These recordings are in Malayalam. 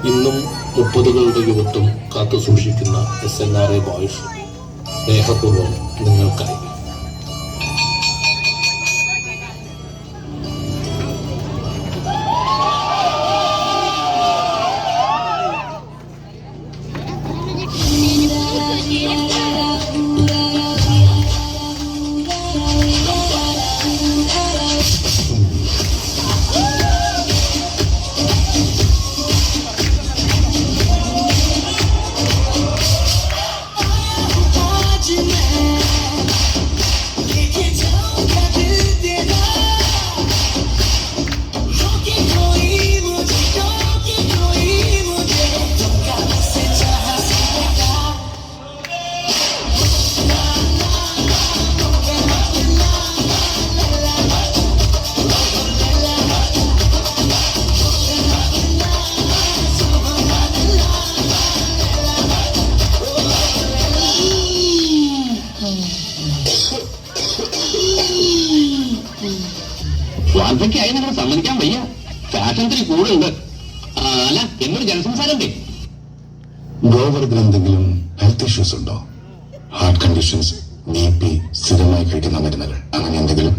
ഇന്നും 30കളുടെ യുവത്വം കാത്തു സൂക്ഷിക്കുന്ന SNRA ബോയ്സ് സ്നേഹപൂർവ്വം നിങ്ങൾക്കായി. വാർദ്ധക്യായി നിങ്ങൾ സമ്മതിക്കാൻ വയ്യ. ഫാഷൻ ഇത്തിരി കൂടുതലുണ്ട്. അല്ല, എന്നൊരു ജനസംസാരണ്ടേ? ഗോവർദ്ധന് എന്തെങ്കിലും ഹെൽത്ത് ഇഷ്യൂസ് ഉണ്ടോ? ഹാർട്ട് കണ്ടീഷൻസ്, BP, സ്ഥിരമായി കഴിക്കുന്ന മരുന്നുകൾ, അങ്ങനെ എന്തെങ്കിലും?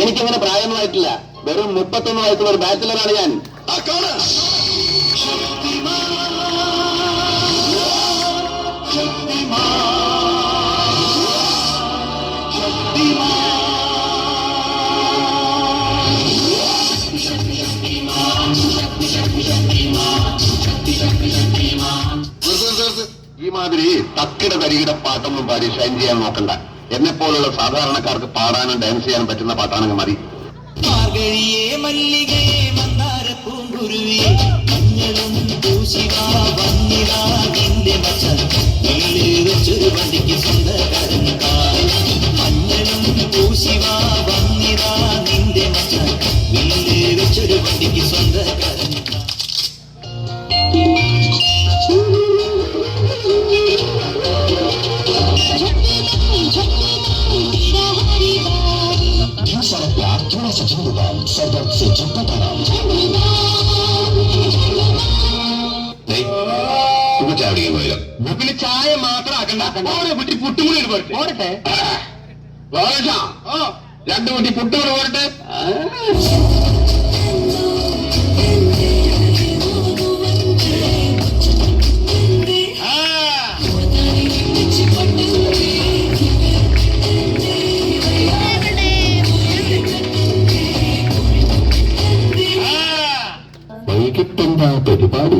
എനിക്കങ്ങനെ പ്രായമൊന്നുമായിട്ടില്ല. വെറും 31 വയസ്സുള്ള ഒരു ബാച്ചിലറാണ് ഞാൻ. ഈ മാതിരി തക്കിട തരികിട പാട്ടൊന്നും പാടി ഷൈൻ ചെയ്യാൻ നോക്കണ്ട. എന്നെ പോലുള്ള സാധാരണക്കാർക്ക് പാടാനും ഡാൻസ് ചെയ്യാനും പറ്റുന്ന പാട്ടാണെങ്കിൽ മതി. പിന്നെ ചായ മാത്രം ആക്കണ്ട, കുട്ടി പുട്ടുകൂടി പോരട്ടെ. 2 കുട്ടി പുട്ടുകൂടി പോരട്ടെ. വൈകിട്ടെന്താ പരിപാടി?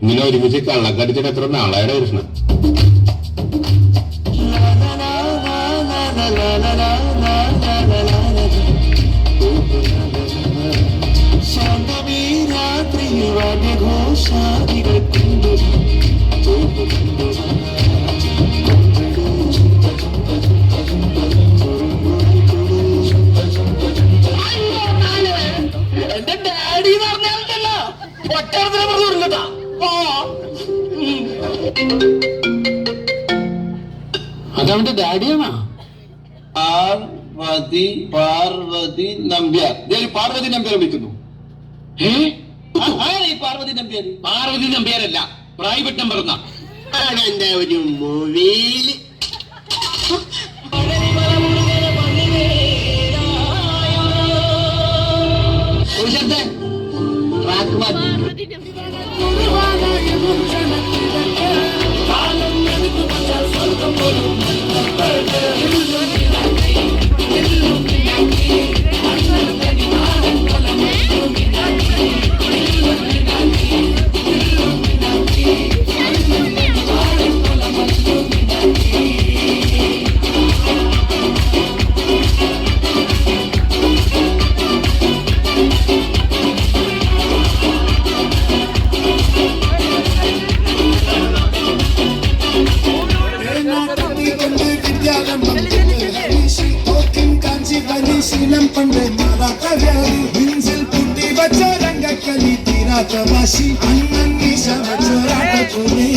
ഇങ്ങനെ ഒരുമിച്ച് കള്ളക്കടിച്ചിട്ട് എത്ര നാളായുടെ കൃഷ്ണൻ. എന്റെ ഡാഡി എന്ന് പറഞ്ഞാലുണ്ടല്ലോ ഒറ്റ പറഞ്ഞിട്ടാ. അതവന്റെ ഡാഡിയാണോ? പാർവതി നമ്പ്യാർ. പാർവതി നമ്പ്യാർ വിളിക്കുന്നു. പാർവതി നമ്പ്യാർ? പാർവതി നമ്പ്യാരല്ല, പ്രൈവറ്റ് നമ്പർ എന്നാ. അതെന്റെ ഒരു മൊഴിയില് ട്രാക്ക് മാറ്റി. ശീലം പണ്ട് മാറാക്കവ്യാധി നെഞ്ചിൽ പുട്ടി വച്ച രംഗക്കലി തീരാത്ത വാശി അന്നീശ വച്ചൊരാട്ട പോലെ